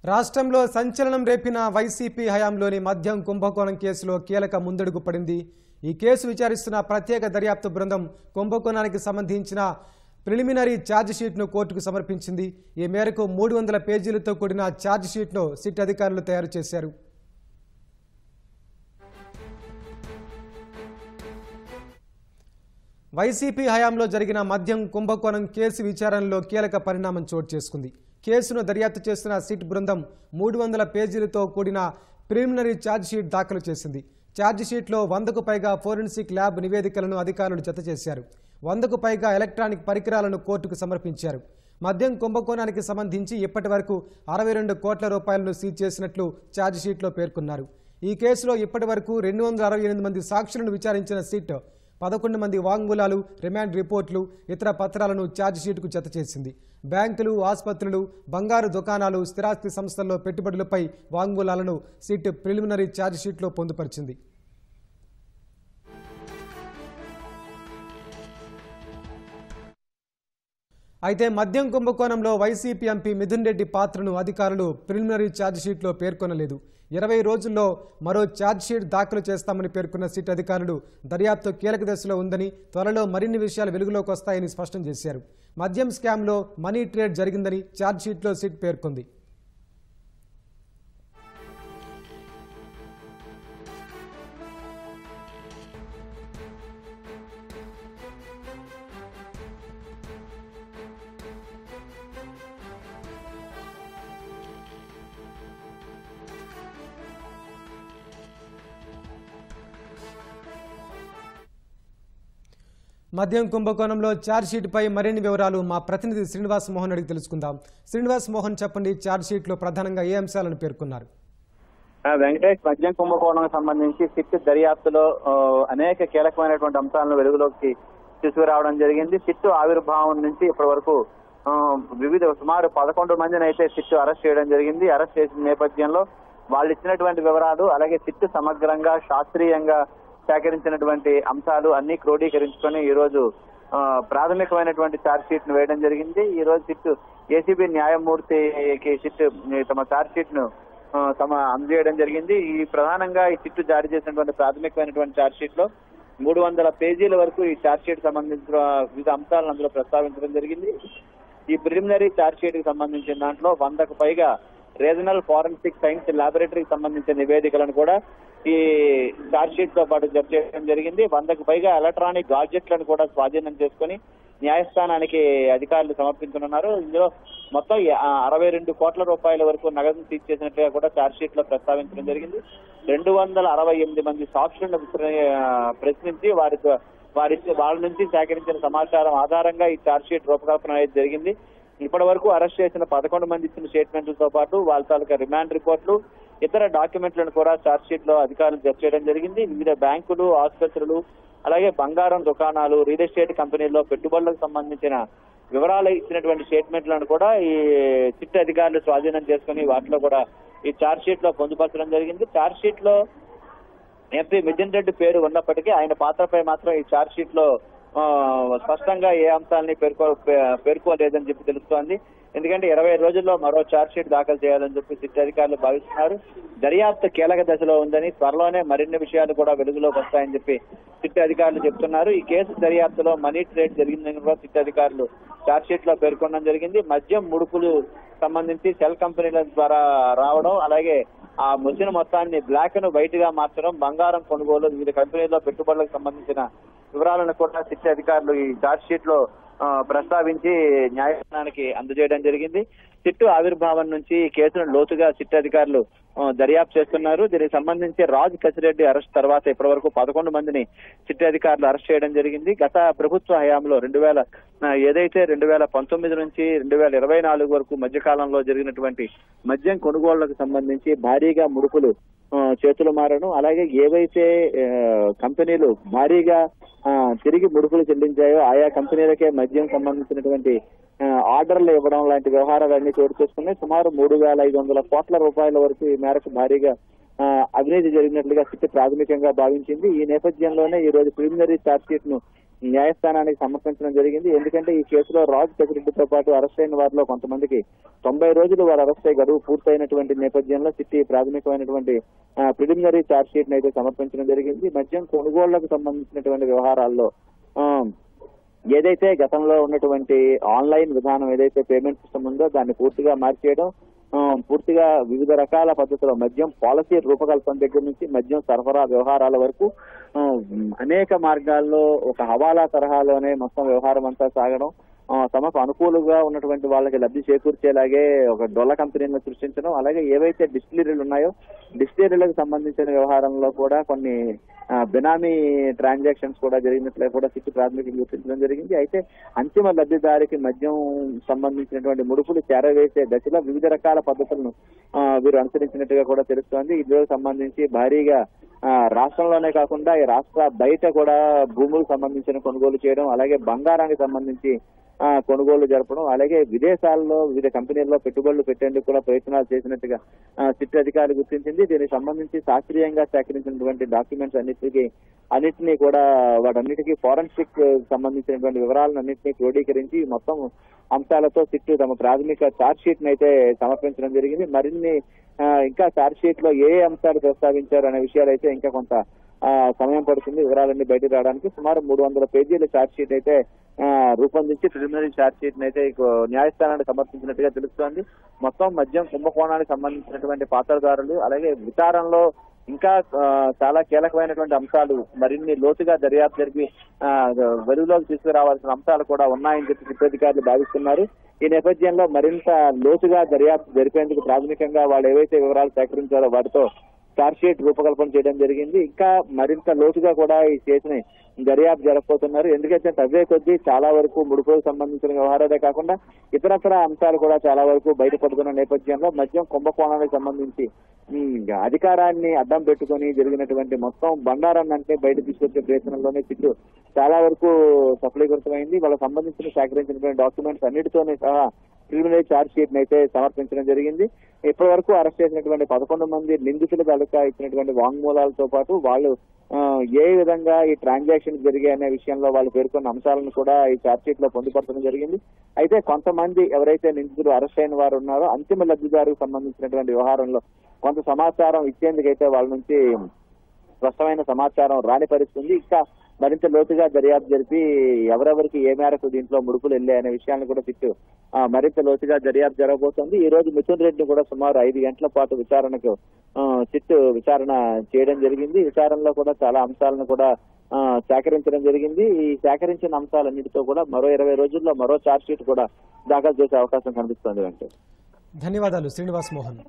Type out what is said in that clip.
రాష్ట్రంలో సంచలనం రేపిన వైసీపీ హయాంలోని మద్యం కుంభకోణం కేసులో కీలక ముందడుగు పడింది. ఈ కేసు విచారిస్తున్న ప్రత్యేక దర్యాప్తు బృందం కుంభకోణానికి సంబంధించిన ప్రిలిమినరీ ఛార్జ్ షీట్ను కోర్టుకు సమర్పించింది. ఈ మేరకు 300 పేజీలతో కూడిన ఛార్జ్ షీట్ను సిట్ అధికారులు తయారు చేశారు. వైసీపీ హయాంలో జరిగిన మద్యం కుంభకోణం కేసు విచారణలో కీలక పరిణామం చోటు చేసుకుంది. కేసును దర్యాప్తు చేస్తున్న సిట్ బృందం 300 పేజీలతో కూడిన ప్రిలిమినరీ ఛార్జ్ షీట్ దాఖలు చేసింది. ఛార్జ్ షీట్లో 100కు పైగా ఫోరెన్సిక్ ల్యాబ్ నివేదికలను అధికారులు జత చేశారు. 100కు పైగా ఎలక్ట్రానిక్ పరికరాలను కోర్టుకు సమర్పించారు. మద్యం కుంభకోణానికి సంబంధించి ఇప్పటి వరకు 62 కోట్ల రూపాయలను సీజ్ చేసినట్లు ఛార్జ్ షీట్లో పేర్కొన్నారు. ఈ కేసులో ఇప్పటి వరకు 268 మంది సాక్షులను విచారించిన సిట్ 11 మంది వాంగ్మూలాలు, రిమాండ్ రిపోర్టులు, ఇతర పత్రాలను ఛార్జ్ షీట్కు జత చేసింది. బ్యాంకులు, ఆసుపత్రులు, బంగారు దుకాణాలు, స్థిరాస్తి సంస్థల్లో పెట్టుబడులపై వాంగ్మూలాలను సిట్ ప్రిలిమినరీ ఛార్జ్ షీట్లో పొందుపరిచింది. అయితే మద్యం కుంభకోణంలో వైసీపీ ఎంపీ మిథున్ రెడ్డి పాత్రను అధికారులు ప్రిలిమినరీ ఛార్జ్ షీట్లో పేర్కొనలేదు. 20 రోజుల్లో మరో ఛార్జ్ షీట్ దాఖలు చేస్తామని పేర్కొన్న సిట్ అధికారులు దర్యాప్తు కీలక దశలో ఉందని, త్వరలో మరిన్ని విషయాలు వెలుగులోకి వస్తాయని స్పష్టం చేశారు. మద్యం స్కామ్లో మనీ ట్రేడ్ జరిగిందని ఛార్జ్ షీట్లో సిట్ పేర్కొంది. మద్యం కుంభకోణంలో ఛార్జ్ షీట్పై మరిన్ని వివరాలు మా ప్రతినిధి శ్రీనివాస్ మోహన్ అడిగి తెలుసుకుందాం. శ్రీనివాస్ మోహన్, చెప్పండి, ఛార్జ్ షీట్లో ప్రధానంగా ఏ అంశాలను పేర్కొన్నారు? వెంకటేష్, మద్యం కుంభకోణానికి సంబంధించి సిట్ దర్యాప్తులో అనేక కీలకమైనటువంటి అంశాలను వెలుగులోకి తీసుకురావడం జరిగింది. సిట్ ఆవిర్భావం నుంచి ఇప్పటి వరకు సుమారు 11 మందిని అయితే సిట్ అరెస్ట్ చేయడం జరిగింది. అరెస్ట్ చేసిన నేపథ్యంలో వాళ్ళు ఇచ్చినటువంటి వివరాలు, అలాగే సిట్ సమగ్రంగా శాస్త్రీయంగా సేకరించినటువంటి అంశాలు అన్ని క్రోడీకరించుకొని ఈ రోజు ప్రాథమికమైనటువంటి ఛార్జ్ షీట్ ను వేయడం జరిగింది. ఈ రోజు సిట్ ఏసీబీ న్యాయమూర్తికి సిట్ తమ ఛార్జ్ షీట్ ను అందజేయడం జరిగింది. ఈ ప్రధానంగా ఈ సిట్ జారీ చేసినటువంటి ప్రాథమికమైనటువంటి ఛార్జ్ షీట్ లో 300 పేజీల వరకు ఈ ఛార్జ్ షీట్ సంబంధించిన వివిధ అంశాలను అందులో ప్రస్తావించడం జరిగింది. ఈ ప్రిలిమినరీ ఛార్జ్ షీట్ కి సంబంధించిన దాంట్లో 100కు పైగా రీజనల్ ఫారెన్సిక్ సైన్స్ ల్యాబొరేటరీకి సంబంధించిన నివేదికలను కూడా ఈ ఛార్జ్ షీట్ తో పాటు జత చేయడం జరిగింది. 100కు పైగా ఎలక్ట్రానిక్ గాడ్జెట్లను కూడా స్వాధీనం చేసుకుని న్యాయస్థానానికి అధికారులు సమర్పించనున్నారు. ఇందులో మొత్తం 62 కోట్ల రూపాయల వరకు నగదును సీజ్ చేసినట్లుగా కూడా ఛార్జ్ షీట్ లో ప్రస్తావించడం జరిగింది. 268 మంది సాక్షులను ప్రశ్నించి వాళ్ళ నుంచి సేకరించిన సమాచారం ఆధారంగా ఈ ఛార్జ్ షీట్ రూపకల్పన అనేది జరిగింది. ఇప్పటి వరకు అరెస్ట్ చేసిన 11 మంది ఇచ్చిన స్టేట్మెంట్లతో పాటు వాళ్ళ తాలూకా రిమాండ్ రిపోర్టులు, ఇతర డాక్యుమెంట్లను కూడా ఛార్జ్ షీట్ లో అధికారులు జత చేయడం జరిగింది. వివిధ బ్యాంకులు, ఆసుపత్రులు, అలాగే బంగారం దుకాణాలు, రియల్ ఎస్టేట్ కంపెనీల్లో పెట్టుబడులకు సంబంధించిన వివరాలు ఇచ్చినటువంటి స్టేట్మెంట్లను కూడా ఈ సిట్ అధికారులు స్వాధీనం చేసుకుని వాటిలో కూడా ఈ ఛార్జ్ షీట్ లో పొందుపరచడం జరిగింది. ఛార్జ్ షీట్ లో ఎంపీ మిథున్ రెడ్డి పేరు ఉన్నప్పటికీ ఆయన పాత్రపై మాత్రం ఈ ఛార్జ్ షీట్ లో స్పష్టంగా ఏ అంశాలని పేర్కోలేదని చెప్పి తెలుస్తోంది. ఎందుకంటే 20 రోజుల్లో మరో ఛార్జ్ షీట్ దాఖలు చేయాలని చెప్పి సిట్ అధికారులు భావిస్తున్నారు. దర్యాప్తు కీలక దశలో ఉందని, త్వరలోనే మరిన్ని విషయాలు కూడా వెలుగులోకి వస్తాయని చెప్పి సిట్ అధికారులు చెప్తున్నారు. ఈ కేసు దర్యాప్తులో మనీ ట్రేడ్ జరిగిందని కూడా సిట్ అధికారులు ఛార్జ్ షీట్ లో పేర్కొనడం జరిగింది. మద్యం ముడుపులు సంబంధించి సెల్ కంపెనీల ద్వారా రావడం, అలాగే ఆ ముసిన మొత్తాన్ని బ్లాక్ ను వైట్ గా మార్చడం, బంగారం కొనుగోలు, వివిధ కంపెనీల్లో పెట్టుబడులకు సంబంధించిన వివరాలను కూడా సిట్ అధికారులు ఈ ఛార్జ్ షీట్ లో ప్రస్తావించి న్యాయస్థానానికి అందజేయడం జరిగింది. సిట్ ఆవిర్భావం నుంచి ఈ కేసును లోతుగా సిట్ అధికారులు దర్యాప్తు చేస్తున్నారు. దీనికి సంబంధించి రాజ్ కసిరెడ్డి అరెస్ట్ తర్వాత ఇప్పటి వరకు 11 మందిని సిట్ అధికారులు అరెస్ట్ చేయడం జరిగింది. గత ప్రభుత్వ హయాంలో 2019 నుంచి 2024 వరకు మధ్యకాలంలో జరిగినటువంటి మద్యం కొనుగోళ్లకు సంబంధించి భారీగా ముడుపులు చేతులు మారను, అలాగే ఏవైతే కంపెనీలు భారీగా తిరిగి ముడుపులు చెల్లించాయో ఆయా కంపెనీలకే మద్యం సంబంధించినటువంటి ఆర్డర్లు ఇవ్వడం లాంటి వ్యవహారాలన్నీ చోటు చేసుకున్నాయి. సుమారు 3,500 కోట్ల రూపాయల వరకు ఈ మేరకు భారీగా అవినీతి జరిగినట్లుగా సిట్ ప్రాథమికంగా భావించింది. ఈ నేపథ్యంలోనే ఈ రోజు ప్రిలిమినరీ ఛార్జ్ షీట్ ను న్యాయస్థానానికి సమర్పించడం జరిగింది. ఎందుకంటే ఈ కేసులో రాజ్ పెసిరెడ్డితో పాటు అరెస్ట్ అయిన వారిలో కొంతమందికి 90 రోజులు వారు అరెస్ట్ అయ్యి గడువు పూర్తయినటువంటి నేపథ్యంలో సిట్టి ప్రాథమికమైనటువంటి ప్రిలిమినరీ ఛార్జ్ షీట్ అయితే సమర్పించడం జరిగింది. మద్యం కొనుగోళ్లకు సంబంధించినటువంటి వ్యవహారాల్లో ఏదైతే గతంలో ఉన్నటువంటి ఆన్లైన్ విధానం ఏదైతే పేమెంట్ సిస్టమ్ ఉందో దాన్ని పూర్తిగా మార్చేయడం, పూర్తిగా వివిధ రకాల పద్ధతుల్లో మద్యం పాలసీ రూపకల్పన దగ్గర నుంచి మద్యం సరఫరా వ్యవహారాల వరకు అనేక మార్గాల్లో ఒక హవాలా తరహాలోనే మొత్తం వ్యవహారం అంతా సాగడం, తమకు అనుకూలంగా ఉన్నటువంటి వాళ్ళకి లబ్ధి చేకూర్చేలాగే ఒక డొల్ల కంపెనీలను సృష్టించడం, అలాగే ఏవైతే డిస్టిలరీలు ఉన్నాయో డిస్టిలరీలకు సంబంధించిన వ్యవహారంలో కూడా కొన్ని బినామీ ట్రాన్సాక్షన్స్ కూడా జరిగినట్లే కూడా సిట్టు ప్రాథమికంగా గుర్తించడం జరిగింది. అయితే అంతిమ లబ్ధిదారికి మద్యం సంబంధించినటువంటి ముడుపులు చేరవేసే దశలో వివిధ రకాల పద్ధతులను వీరు అనుసరించినట్టుగా కూడా తెలుస్తోంది. ఇందుకు సంబంధించి భారీగా రాష్ట్రంలోనే కాకుండా ఈ రాష్ట్ర బయట కూడా భూములకు సంబంధించిన కొనుగోలు చేయడం, అలాగే బంగారానికి సంబంధించి కొనుగోలు జరపడం, అలాగే విదేశాల్లో వివిధ కంపెనీల్లో పెట్టుబడులు పెట్టేందుకు కూడా ప్రయత్నాలు చేసినట్టుగా సిట్ అధికారులు గుర్తించింది. దీనికి సంబంధించి శాస్త్రీయంగా సేకరించినటువంటి డాక్యుమెంట్స్ అన్నిటినీ కూడా వాటన్నిటికీ ఫోరెన్సిక్ సంబంధించినటువంటి వివరాలన్నింటినీ క్రోడీకరించి మొత్తం అంశాలతో సిట్టు తమ ప్రాథమిక ఛార్జ్ షీట్ ని అయితే సమర్పించడం జరిగింది. మరిన్ని ఇంకా ఛార్జ్ షీట్ లో ఏ అంశాలు ప్రస్తావించారు అనే విషయాలు అయితే ఇంకా కొంత సమయం పడుతుంది వివరాలన్నీ బయటకు రావడానికి. సుమారు 300 పేజీల ఛార్జ్ షీట్ అయితే రూపొందించి ప్రిలిమినరీ ఛార్జ్ షీట్ అయితే న్యాయస్థానానికి సమర్పించినట్టుగా తెలుస్తోంది. మొత్తం మద్యం కుంభకోణానికి సంబంధించినటువంటి పాత్రదారులు, అలాగే విచారణలో ఇంకా చాలా కీలకమైనటువంటి అంశాలు మరిన్ని లోతుగా దర్యాప్తు జరిపి వెలుగులోకి తీసుకురావాల్సిన అంశాలు కూడా ఉన్నాయని చెప్పి సిట్ అధికారులు భావిస్తున్నారు. ఈ నేపథ్యంలో మరింత లోతుగా దర్యాప్తు జరిపేందుకు ప్రాథమికంగా వాళ్ళు ఏవైతే వివరాలు సేకరించారో వాటితో ఛార్జ్ షీట్ రూపకల్పన చేయడం జరిగింది. ఇంకా మరింత లోతుగా కూడా ఈ కేసుని దర్యాప్తు జరగబోతున్నారు. ఎందుకంటే తవ్వే కొద్దీ చాలా వరకు ముడుపులకు సంబంధించిన వ్యవహారాలే కాకుండా ఇతరత్ర అంశాలు కూడా చాలా వరకు బయటపడుతున్న నేపథ్యంలో మద్యం కుంభకోణాలకు సంబంధించి అధికారాన్ని అడ్డం పెట్టుకుని జరిగినటువంటి మొత్తం బండారాన్ని అంటే బయట తీసుకొచ్చే ప్రయత్నంలోనే సిట్టు చాలా వరకు సఫలీకృతమైంది. వాళ్ళకి సంబంధించిన సేకరించినటువంటి డాక్యుమెంట్స్ అన్నిటితోనే సహా ప్రిలిమినరీ ఛార్జ్ షీట్ అయితే సమర్పించడం జరిగింది. ఇప్పటి వరకు అరెస్ట్ చేసినటువంటి 11 మంది నిందితుల తాలూకా ఇచ్చినటువంటి వాంగ్మూలాలతో పాటు వాళ్ళు ఏ విధంగా ఈ ట్రాన్సాక్షన్ జరిగాయి అనే విషయంలో వాళ్ళు పేర్కొన్న అంశాలను కూడా ఈ ఛార్జ్ షీట్ లో పొందుపరచడం జరిగింది. అయితే కొంతమంది ఎవరైతే నిందితులు అరెస్ట్ అయిన వారు ఉన్నారో అంతిమ లబ్ధిదారుకు సంబంధించినటువంటి వ్యవహారంలో కొంత సమాచారం ఇచ్చేందుకైతే వాళ్ళ నుంచి స్పష్టమైన సమాచారం రాని పరిస్థితుంది. ఇంకా మరింత లోతుగా దర్యాప్తు జరిపి ఎవరెవరికి ఏ మేరకు దీంట్లో ముడుపులు వెళ్ళాయనే విషయాన్ని కూడా సిట్టు మరింత లోతుగా దర్యాప్తు జరగబోతోంది. ఈ రోజు మిథున్ రెడ్డిని కూడా సుమారు 5 గంటల పాటు విచారణకు సిట్టు విచారణ చేయడం జరిగింది. విచారణలో కూడా చాలా అంశాలను కూడా సేకరించడం జరిగింది. ఈ సేకరించిన అంశాలన్నిటితో కూడా మరో 20 రోజుల్లో మరో ఛార్జ్ షీట్ కూడా దాఖలు చేసే అవకాశం కనిపిస్తోంది. ధన్యవాదాలు శ్రీనివాస్ మోహన్.